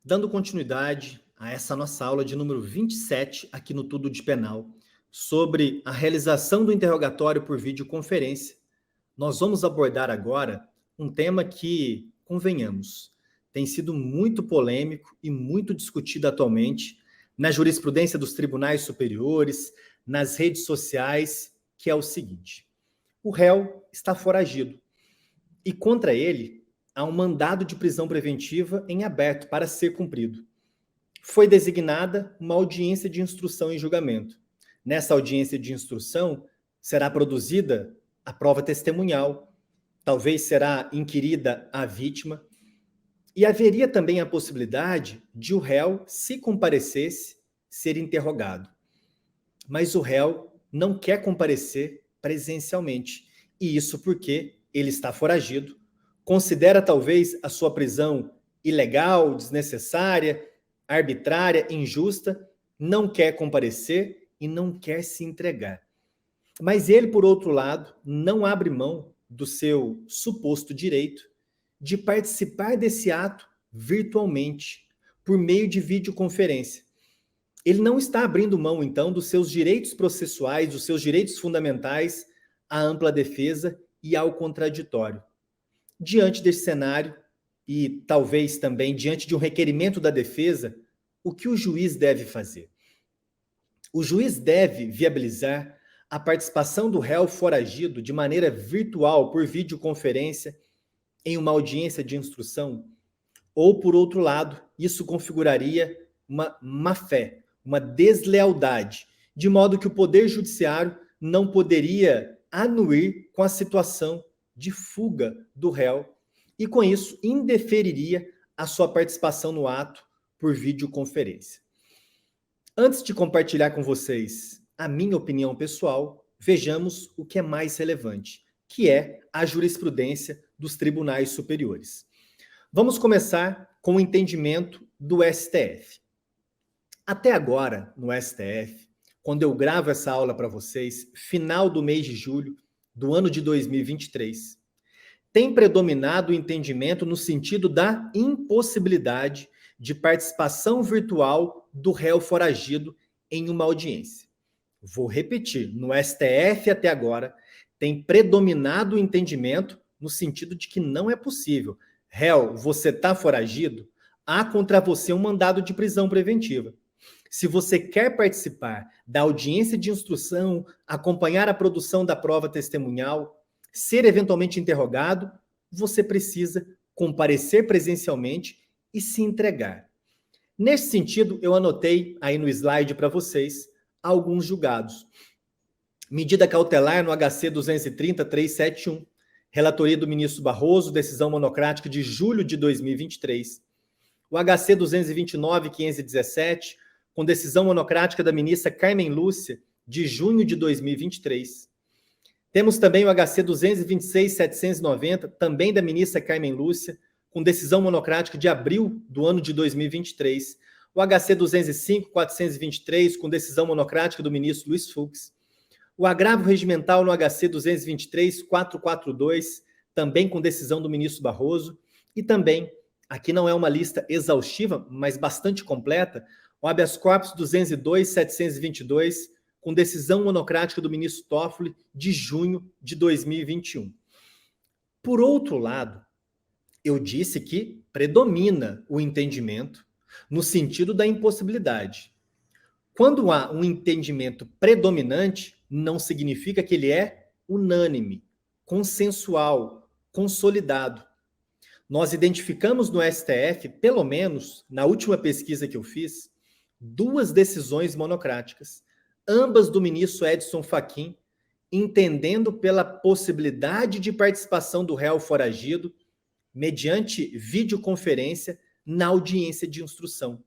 Dando continuidade a essa nossa aula de número 27 aqui no Tudo de Penal, sobre a realização do interrogatório por videoconferência, nós vamos abordar agora um tema que, convenhamos, tem sido muito polêmico e muito discutido atualmente na jurisprudência dos tribunais superiores, nas redes sociais, que é o seguinte: o réu está foragido e contra ele há um mandado de prisão preventiva em aberto para ser cumprido. Foi designada uma audiência de instrução em julgamento. Nessa audiência de instrução será produzida a prova testemunhal, talvez será inquirida a vítima, e haveria também a possibilidade de o réu, se comparecesse, ser interrogado. Mas o réu não quer comparecer presencialmente, e isso porque ele está foragido, considera talvez a sua prisão ilegal, desnecessária, arbitrária, injusta, não quer comparecer e não quer se entregar. Mas ele, por outro lado, não abre mão do seu suposto direito de participar desse ato virtualmente, por meio de videoconferência. Ele não está abrindo mão, então, dos seus direitos processuais, dos seus direitos fundamentais à ampla defesa e ao contraditório. Diante desse cenário, e talvez também diante de um requerimento da defesa, o que o juiz deve fazer? O juiz deve viabilizar a participação do réu foragido de maneira virtual, por videoconferência, em uma audiência de instrução? Ou, por outro lado, isso configuraria uma má-fé, uma deslealdade, de modo que o Poder Judiciário não poderia anuir com a situação de fuga do réu e, com isso, indeferiria a sua participação no ato por videoconferência. Antes de compartilhar com vocês a minha opinião pessoal, vejamos o que é mais relevante, que é a jurisprudência dos tribunais superiores. Vamos começar com o entendimento do STF. Até agora, no STF, quando eu gravo essa aula para vocês, final do mês de julho do ano de 2023, tem predominado o entendimento no sentido da impossibilidade de participação virtual do réu foragido em uma audiência. Vou repetir, no STF até agora, tem predominado o entendimento no sentido de que não é possível. Réu, você está foragido? Há contra você um mandado de prisão preventiva. Se você quer participar da audiência de instrução, acompanhar a produção da prova testemunhal, ser eventualmente interrogado, você precisa comparecer presencialmente e se entregar. Nesse sentido, eu anotei aí no slide para vocês alguns julgados. Medida cautelar no HC 230-371, relatoria do ministro Barroso, decisão monocrática de julho de 2023. O HC 229-517, com decisão monocrática da ministra Carmen Lúcia, de junho de 2023. Temos também o HC 226-790, também da ministra Carmen Lúcia, com decisão monocrática de abril do ano de 2023. O HC 205-423, com decisão monocrática do ministro Luiz Fux. O agravo regimental no HC 223-442, também com decisão do ministro Barroso. E também, aqui não é uma lista exaustiva, mas bastante completa, o habeas corpus 202-722, com decisão monocrática do ministro Toffoli, de junho de 2021. Por outro lado, eu disse que predomina o entendimento no sentido da impossibilidade. Quando há um entendimento predominante, não significa que ele é unânime, consensual, consolidado. Nós identificamos no STF, pelo menos na última pesquisa que eu fiz, 2 decisões monocráticas, ambas do ministro Edson Fachin, entendendo pela possibilidade de participação do réu foragido mediante videoconferência na audiência de instrução.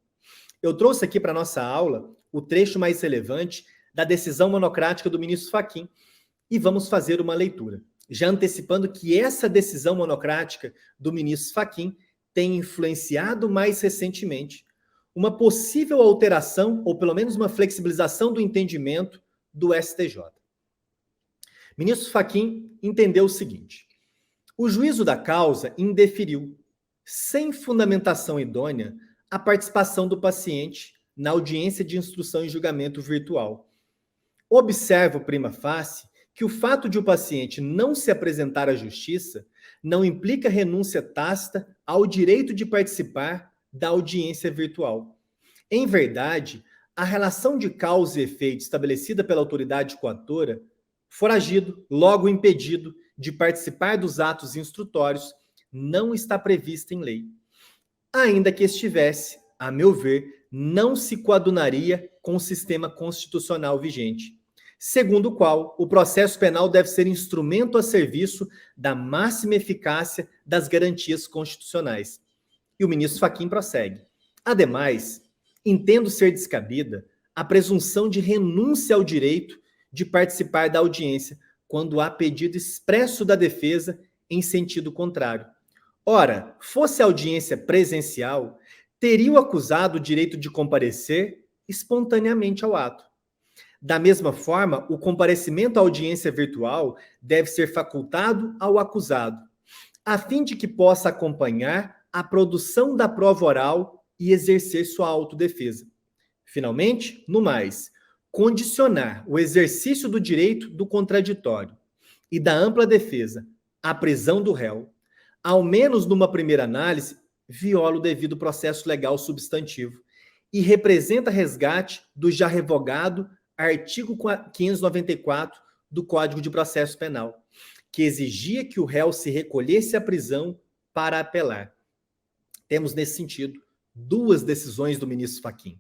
Eu trouxe aqui para a nossa aula o trecho mais relevante da decisão monocrática do ministro Fachin e vamos fazer uma leitura, já antecipando que essa decisão monocrática do ministro Fachin tem influenciado mais recentemente uma possível alteração, ou pelo menos uma flexibilização do entendimento do STJ. Ministro Fachin entendeu o seguinte: o juízo da causa indeferiu, sem fundamentação idônea, a participação do paciente na audiência de instrução em julgamento virtual. Observo, prima facie, que o fato de o paciente não se apresentar à justiça não implica renúncia tácita ao direito de participar da audiência virtual. Em verdade, a relação de causa e efeito estabelecida pela autoridade coatora, foragido, logo impedido de participar dos atos instrutórios, não está prevista em lei. Ainda que estivesse, a meu ver, não se coadunaria com o sistema constitucional vigente, segundo o qual o processo penal deve ser instrumento a serviço da máxima eficácia das garantias constitucionais. E o ministro Fachin prossegue. Ademais, entendo ser descabida a presunção de renúncia ao direito de participar da audiência quando há pedido expresso da defesa em sentido contrário. Ora, fosse a audiência presencial, teria o acusado o direito de comparecer espontaneamente ao ato. Da mesma forma, o comparecimento à audiência virtual deve ser facultado ao acusado, a fim de que possa acompanhar a produção da prova oral e exercer sua autodefesa. Finalmente, no mais, condicionar o exercício do direito do contraditório e da ampla defesa à prisão do réu, ao menos numa primeira análise, viola o devido processo legal substantivo e representa resgate do já revogado artigo 594 do Código de Processo Penal, que exigia que o réu se recolhesse à prisão para apelar. Temos, nesse sentido, duas decisões do ministro Fachin.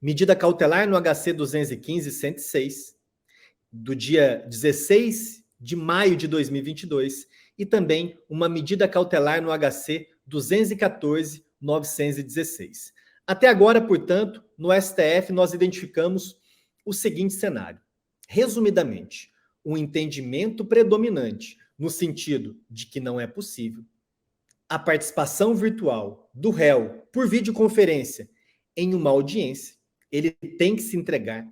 Medida cautelar no HC 215-106, do dia 16 de maio de 2022, e também uma medida cautelar no HC 214-916. Até agora, portanto, no STF nós identificamos o seguinte cenário. Resumidamente, um entendimento predominante no sentido de que não é possível a participação virtual do réu por videoconferência em uma audiência. Ele tem que se entregar,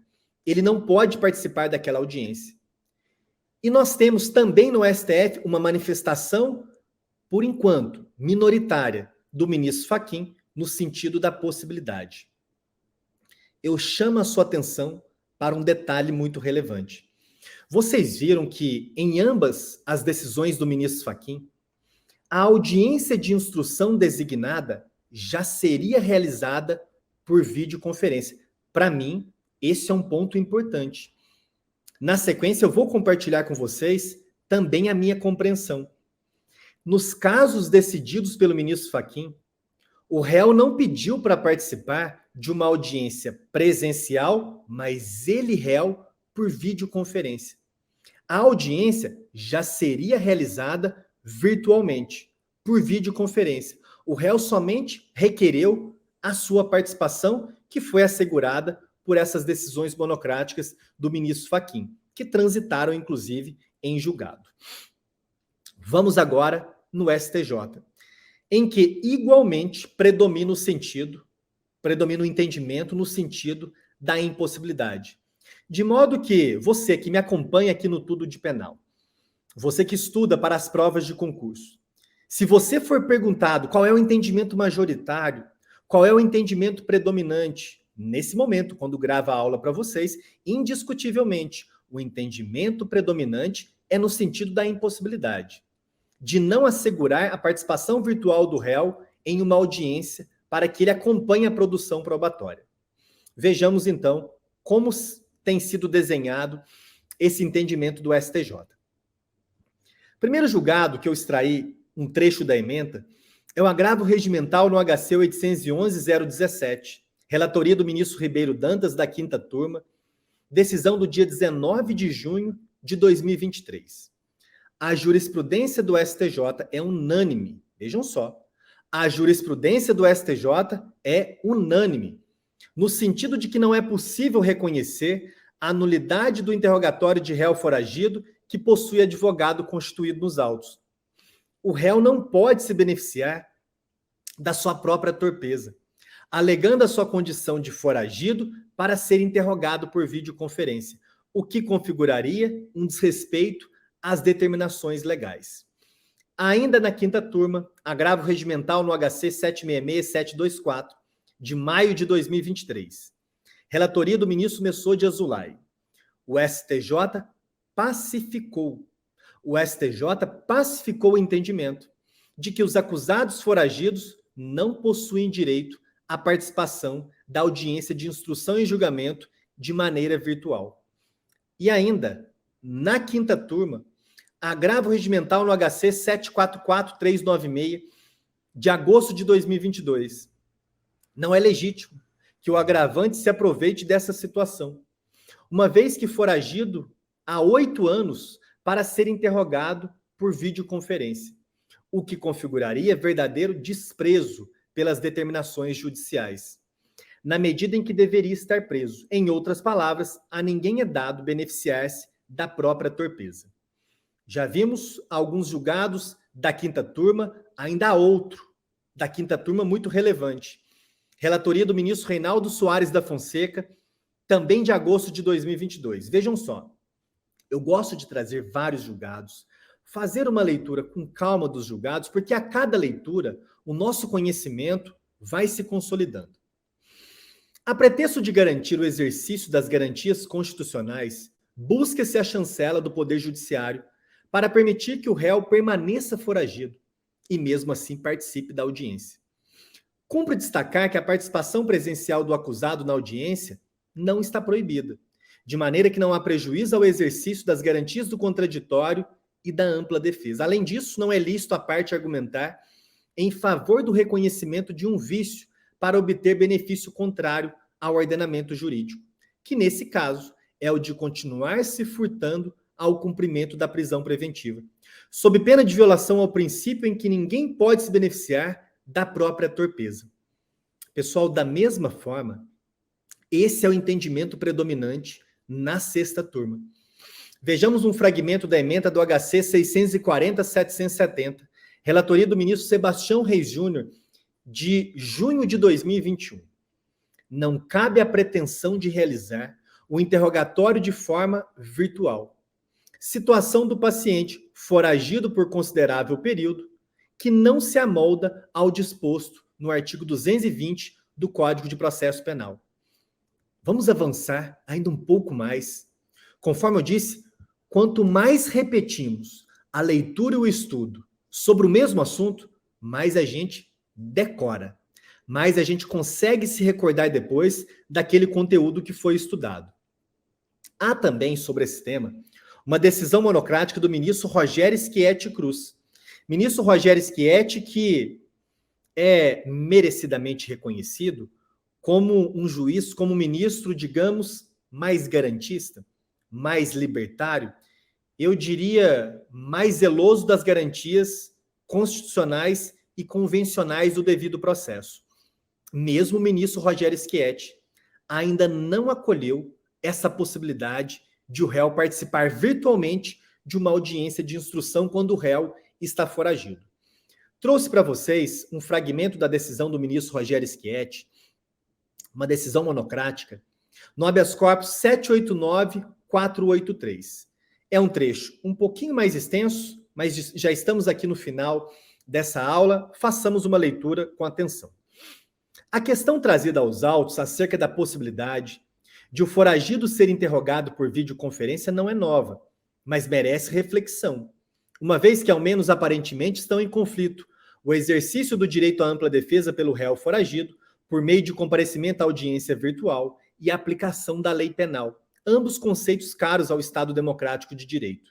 ele não pode participar daquela audiência. E nós temos também no STF uma manifestação, por enquanto, minoritária, do ministro Fachin, no sentido da possibilidade. Eu chamo a sua atenção para um detalhe muito relevante. Vocês viram que, em ambas as decisões do ministro Fachin, a audiência de instrução designada já seria realizada por videoconferência. Para mim, esse é um ponto importante. Na sequência, eu vou compartilhar com vocês também a minha compreensão. Nos casos decididos pelo ministro Fachin, o réu não pediu para participar de uma audiência presencial, mas ele, réu, por videoconferência. A audiência já seria realizada virtualmente, por videoconferência. O réu somente requereu a sua participação, que foi assegurada por essas decisões monocráticas do ministro Fachin, que transitaram, inclusive, em julgado. Vamos agora no STJ, em que igualmente predomina o entendimento no sentido da impossibilidade. De modo que você que me acompanha aqui no Tudo de Penal, você que estuda para as provas de concurso, se você for perguntado qual é o entendimento majoritário, qual é o entendimento predominante, nesse momento, quando grava a aula para vocês, indiscutivelmente, o entendimento predominante é no sentido da impossibilidade, de não assegurar a participação virtual do réu em uma audiência para que ele acompanhe a produção probatória. Vejamos, então, como tem sido desenhado esse entendimento do STJ. Primeiro julgado que eu extraí um trecho da ementa é o agravo regimental no HC 811-017, relatoria do ministro Ribeiro Dantas, da 5ª turma, decisão do dia 19 de junho de 2023. A jurisprudência do STJ é unânime. Vejam só. A jurisprudência do STJ é unânime, no sentido de que não é possível reconhecer a nulidade do interrogatório de réu foragido que possui advogado constituído nos autos. O réu não pode se beneficiar da sua própria torpeza, alegando a sua condição de foragido para ser interrogado por videoconferência, o que configuraria um desrespeito às determinações legais. Ainda na 5ª turma, agravo regimental no HC 766-724, de maio de 2023. Relatoria do ministro Messô de Azulay. O STJ pacificou o entendimento de que os acusados foragidos não possuem direito à participação da audiência de instrução e julgamento de maneira virtual. E ainda, na quinta turma, agravo regimental no HC 744396, de agosto de 2022. Não é legítimo que o agravante se aproveite dessa situação, uma vez que foragido há 8 anos para ser interrogado por videoconferência, o que configuraria verdadeiro desprezo pelas determinações judiciais, na medida em que deveria estar preso. Em outras palavras, a ninguém é dado beneficiar-se da própria torpeza. Já vimos alguns julgados da quinta turma, ainda há outro da quinta turma muito relevante. Relatoria do ministro Reinaldo Soares da Fonseca, também de agosto de 2022. Vejam só, eu gosto de trazer vários julgados, fazer uma leitura com calma dos julgados, porque a cada leitura o nosso conhecimento vai se consolidando. A pretexto de garantir o exercício das garantias constitucionais, busca-se a chancela do Poder Judiciário para permitir que o réu permaneça foragido e, mesmo assim, participe da audiência. Cumpre destacar que a participação presencial do acusado na audiência não está proibida, de maneira que não há prejuízo ao exercício das garantias do contraditório e da ampla defesa. Além disso, não é lícito a parte argumentar em favor do reconhecimento de um vício para obter benefício contrário ao ordenamento jurídico, que nesse caso é o de continuar se furtando ao cumprimento da prisão preventiva, sob pena de violação ao princípio em que ninguém pode se beneficiar da própria torpeza. Pessoal, da mesma forma, esse é o entendimento predominante na sexta turma. Vejamos um fragmento da ementa do HC 640-770, relatoria do ministro Sebastião Reis Júnior, de junho de 2021. Não cabe a pretensão de realizar o interrogatório de forma virtual. Situação do paciente foragido por considerável período, que não se amolda ao disposto no artigo 220 do Código de Processo Penal. Vamos avançar ainda um pouco mais. Conforme eu disse, quanto mais repetimos a leitura e o estudo sobre o mesmo assunto, mais a gente decora, mais a gente consegue se recordar depois daquele conteúdo que foi estudado. Há também, sobre esse tema, uma decisão monocrática do ministro Rogério Schietti Cruz. Ministro Rogério Schietti, que é merecidamente reconhecido como um juiz, como um ministro, digamos, mais garantista, mais libertário, eu diria mais zeloso das garantias constitucionais e convencionais do devido processo. Mesmo o ministro Rogério Schietti ainda não acolheu essa possibilidade de o réu participar virtualmente de uma audiência de instrução quando o réu está foragido. Trouxe para vocês um fragmento da decisão do ministro Rogério Schietti, uma decisão monocrática, no habeas corpus 789-483. É um trecho um pouquinho mais extenso, mas já estamos aqui no final dessa aula, façamos uma leitura com atenção. A questão trazida aos autos acerca da possibilidade de o foragido ser interrogado por videoconferência não é nova, mas merece reflexão, uma vez que, ao menos aparentemente, estão em conflito o exercício do direito à ampla defesa pelo réu foragido, por meio de comparecimento à audiência virtual e a aplicação da lei penal, ambos conceitos caros ao Estado democrático de direito.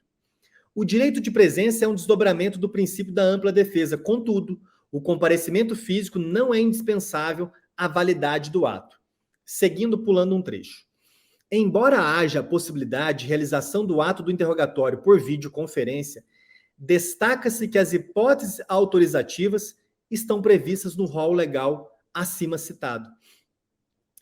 O direito de presença é um desdobramento do princípio da ampla defesa, contudo, o comparecimento físico não é indispensável à validade do ato. Seguindo, pulando um trecho. Embora haja a possibilidade de realização do ato do interrogatório por videoconferência, destaca-se que as hipóteses autorizativas estão previstas no rol legal acima citado.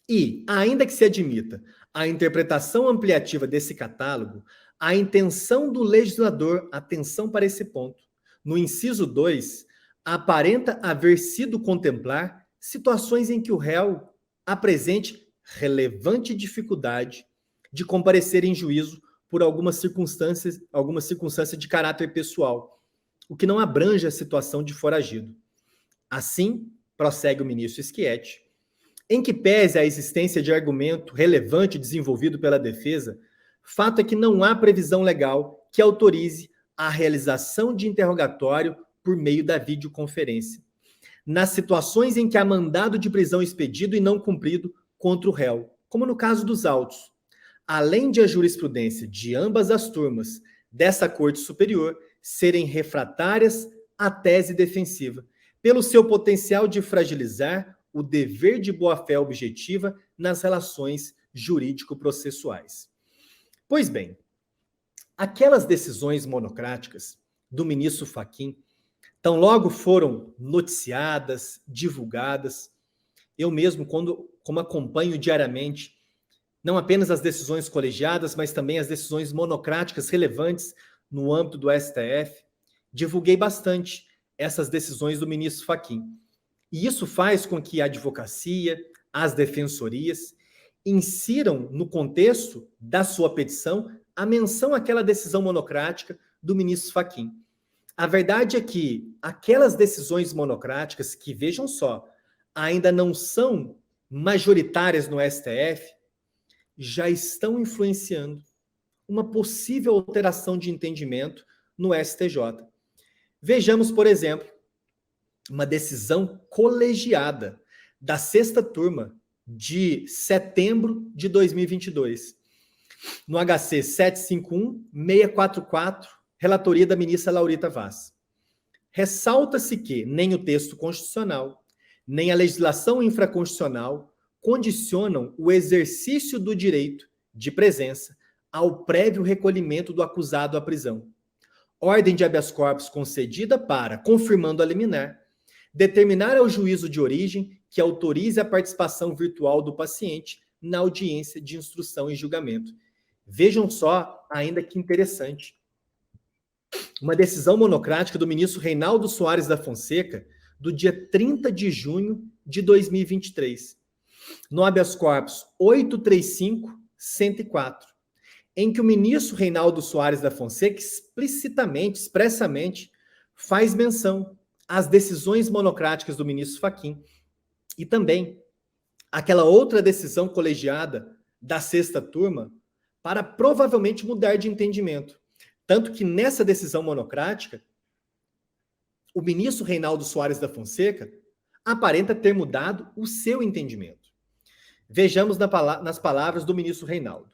E, ainda que se admita a interpretação ampliativa desse catálogo, a intenção do legislador, atenção para esse ponto, no inciso 2, aparenta haver sido contemplar situações em que o réu apresente relevante dificuldade de comparecer em juízo por alguma circunstância de caráter pessoal, o que não abrange a situação de foragido. Assim, prossegue o ministro Schietti, Em que pese a existência de argumento relevante desenvolvido pela defesa, fato é que não há previsão legal que autorize a realização de interrogatório por meio da videoconferência, nas situações em que há mandado de prisão expedido e não cumprido contra o réu, como no caso dos autos. Além de a jurisprudência de ambas as turmas dessa Corte Superior serem refratárias à tese defensiva, pelo seu potencial de fragilizar o dever de boa-fé objetiva nas relações jurídico-processuais. Pois bem, aquelas decisões monocráticas do ministro Fachin, tão logo foram noticiadas, divulgadas, eu mesmo, como acompanho diariamente, não apenas as decisões colegiadas, mas também as decisões monocráticas relevantes no âmbito do STF, divulguei bastante essas decisões do ministro Fachin. E isso faz com que a advocacia, as defensorias, insiram no contexto da sua petição a menção àquela decisão monocrática do ministro Fachin. A verdade é que aquelas decisões monocráticas, que, vejam só, ainda não são majoritárias no STF, já estão influenciando uma possível alteração de entendimento no STJ. Vejamos, por exemplo, uma decisão colegiada da sexta turma de setembro de 2022, no HC 751-644, relatoria da ministra Laurita Vaz. Ressalta-se que nem o texto constitucional, nem a legislação infraconstitucional condicionam o exercício do direito de presença ao prévio recolhimento do acusado à prisão. Ordem de habeas corpus concedida para, confirmando a liminar, determinar ao juízo de origem que autorize a participação virtual do paciente na audiência de instrução e julgamento. Vejam só, ainda que interessante, uma decisão monocrática do ministro Reinaldo Soares da Fonseca, do dia 30 de junho de 2023, no habeas corpus 835-104, em que o ministro Reinaldo Soares da Fonseca expressamente, faz menção às decisões monocráticas do ministro Fachin e também aquela outra decisão colegiada da sexta turma para provavelmente mudar de entendimento. Tanto que nessa decisão monocrática, o ministro Reinaldo Soares da Fonseca aparenta ter mudado o seu entendimento. Vejamos nas palavras do ministro Reinaldo.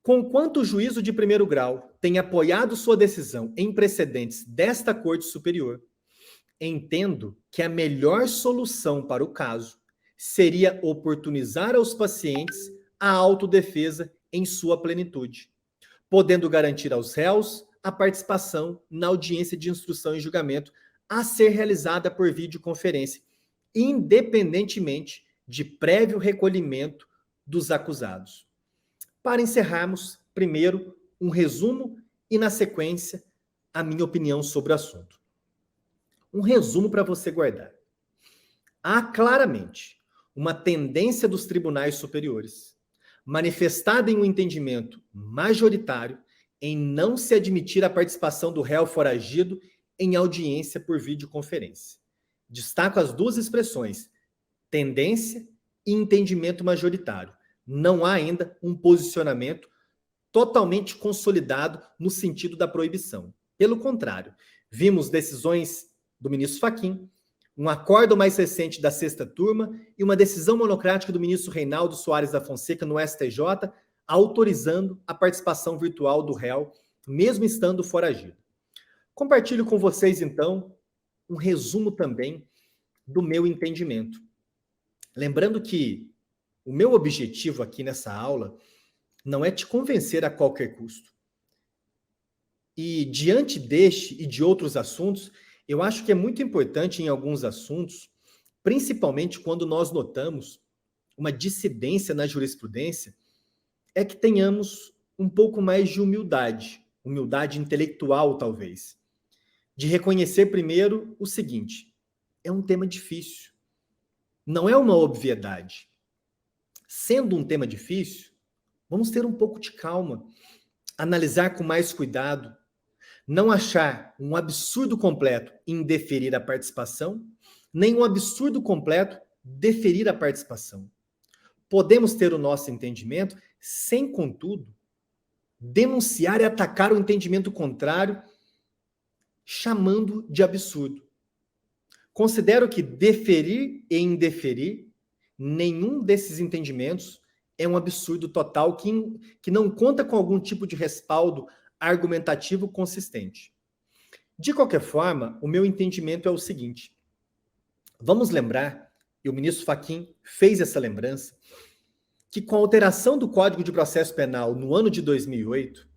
Conquanto o juízo de primeiro grau tem apoiado sua decisão em precedentes desta Corte Superior, entendo que a melhor solução para o caso seria oportunizar aos pacientes a autodefesa em sua plenitude, podendo garantir aos réus a participação na audiência de instrução e julgamento a ser realizada por videoconferência, independentemente de prévio recolhimento dos acusados. Para encerrarmos, primeiro, um resumo e, na sequência, a minha opinião sobre o assunto. Um resumo para você guardar. Há claramente uma tendência dos tribunais superiores, manifestada em um entendimento majoritário, em não se admitir a participação do réu foragido em audiência por videoconferência. Destaco as duas expressões, tendência e entendimento majoritário. Não há ainda um posicionamento totalmente consolidado no sentido da proibição. Pelo contrário, vimos decisões do ministro Fachin, um acordo mais recente da sexta turma e uma decisão monocrática do ministro Reinaldo Soares da Fonseca no STJ, autorizando a participação virtual do réu, mesmo estando foragido. Compartilho com vocês, então, um resumo também do meu entendimento. Lembrando que o meu objetivo aqui nessa aula não é te convencer a qualquer custo. E diante deste e de outros assuntos, eu acho que é muito importante em alguns assuntos, principalmente quando nós notamos uma dissidência na jurisprudência, é que tenhamos um pouco mais de humildade intelectual, talvez, de reconhecer primeiro o seguinte: é um tema difícil, não é uma obviedade. Sendo um tema difícil, vamos ter um pouco de calma, analisar com mais cuidado, não achar um absurdo completo em deferir a participação, nem um absurdo completo deferir a participação. Podemos ter o nosso entendimento sem, contudo, denunciar e atacar o entendimento contrário, chamando de absurdo. Considero que deferir e indeferir, nenhum desses entendimentos é um absurdo total que não conta com algum tipo de respaldo argumentativo consistente. De qualquer forma, o meu entendimento é o seguinte: vamos lembrar, e o ministro Fachin fez essa lembrança, que com a alteração do Código de Processo Penal no ano de 2008,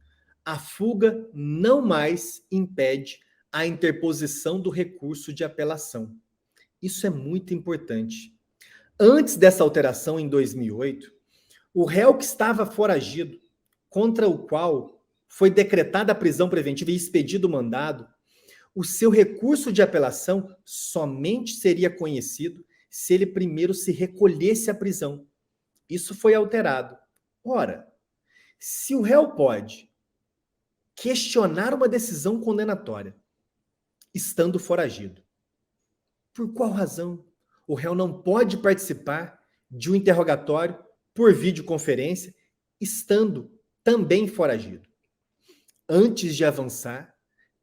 a fuga não mais impede a interposição do recurso de apelação. Isso é muito importante. Antes dessa alteração, em 2008, o réu que estava foragido, contra o qual foi decretada a prisão preventiva e expedido o mandado, o seu recurso de apelação somente seria conhecido se ele primeiro se recolhesse à prisão. Isso foi alterado. Ora, se o réu pode questionar uma decisão condenatória estando foragido, por qual razão o réu não pode participar de um interrogatório por videoconferência estando também foragido? Antes de avançar,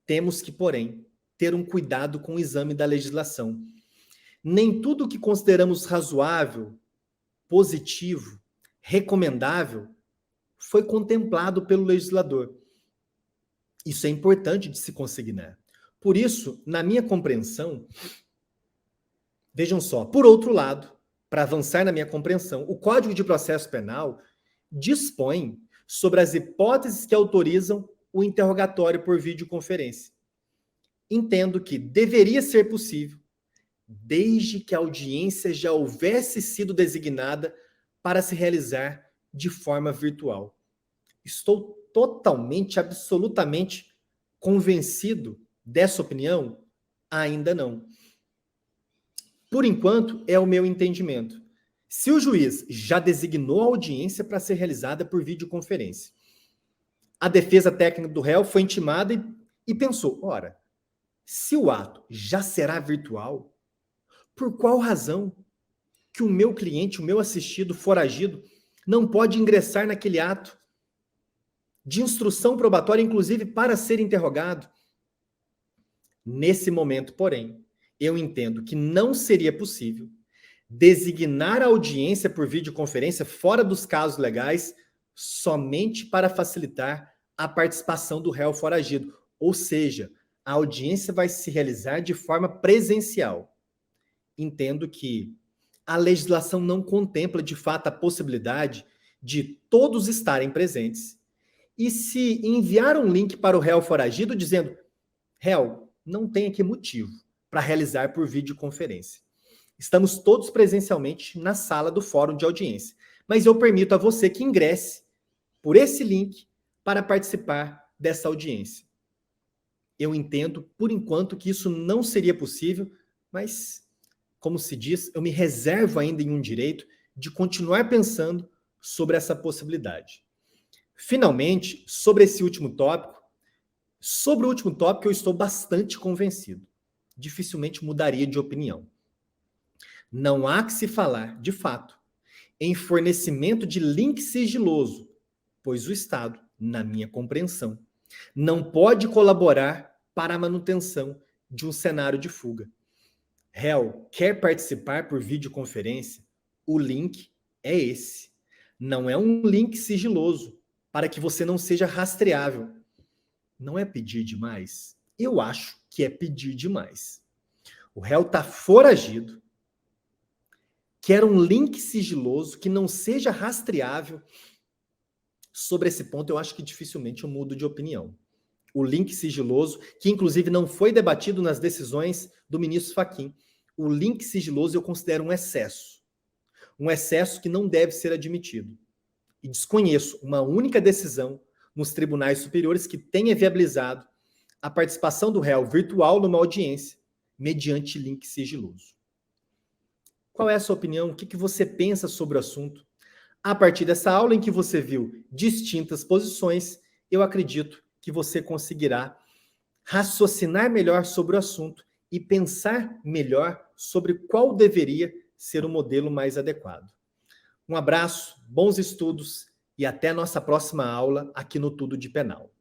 temos que, porém, ter um cuidado com o exame da legislação. Nem tudo o que consideramos razoável, positivo, recomendável, foi contemplado pelo legislador. Isso é importante de se consignar. Por isso, na minha compreensão, vejam só, por outro lado, para avançar na minha compreensão, o Código de Processo Penal dispõe sobre as hipóteses que autorizam o interrogatório por videoconferência. Entendo que deveria ser possível, desde que a audiência já houvesse sido designada para se realizar de forma virtual. Estou totalmente, absolutamente convencido dessa opinião? Ainda não. Por enquanto, é o meu entendimento. Se o juiz já designou a audiência para ser realizada por videoconferência, a defesa técnica do réu foi intimada e pensou, ora, se o ato já será virtual, por qual razão que o meu cliente, o meu assistido, foragido, não pode ingressar naquele ato de instrução probatória, inclusive para ser interrogado? Nesse momento, porém, eu entendo que não seria possível designar a audiência por videoconferência fora dos casos legais somente para facilitar a participação do réu foragido. Ou seja, a audiência vai se realizar de forma presencial. Entendo que a legislação não contempla, de fato, a possibilidade de todos estarem presentes. E se enviar um link para o réu foragido dizendo, réu, não tem aqui motivo para realizar por videoconferência. Estamos todos presencialmente na sala do fórum de audiência, mas eu permito a você que ingresse por esse link para participar dessa audiência. Eu entendo, por enquanto, que isso não seria possível, mas, como se diz, eu me reservo ainda em um direito de continuar pensando sobre essa possibilidade. Finalmente, sobre esse último tópico, eu estou bastante convencido. Dificilmente mudaria de opinião. Não há que se falar, de fato, em fornecimento de link sigiloso, pois o Estado, na minha compreensão, não pode colaborar para a manutenção de um cenário de fuga. Réu, quer participar por videoconferência? O link é esse. Não é um link sigiloso, para que você não seja rastreável. Não é pedir demais? Eu acho que é pedir demais. O réu está foragido, quer um link sigiloso que não seja rastreável. Sobre esse ponto, eu acho que dificilmente eu mudo de opinião. O link sigiloso, que inclusive não foi debatido nas decisões do ministro Fachin, o link sigiloso eu considero um excesso que não deve ser admitido. E desconheço uma única decisão nos tribunais superiores que tenha viabilizado a participação do réu virtual numa audiência mediante link sigiloso. Qual é a sua opinião? O que você pensa sobre o assunto? A partir dessa aula em que você viu distintas posições, eu acredito que você conseguirá raciocinar melhor sobre o assunto e pensar melhor sobre qual deveria ser o modelo mais adequado. Um abraço, bons estudos e até nossa próxima aula aqui no Tudo de Penal.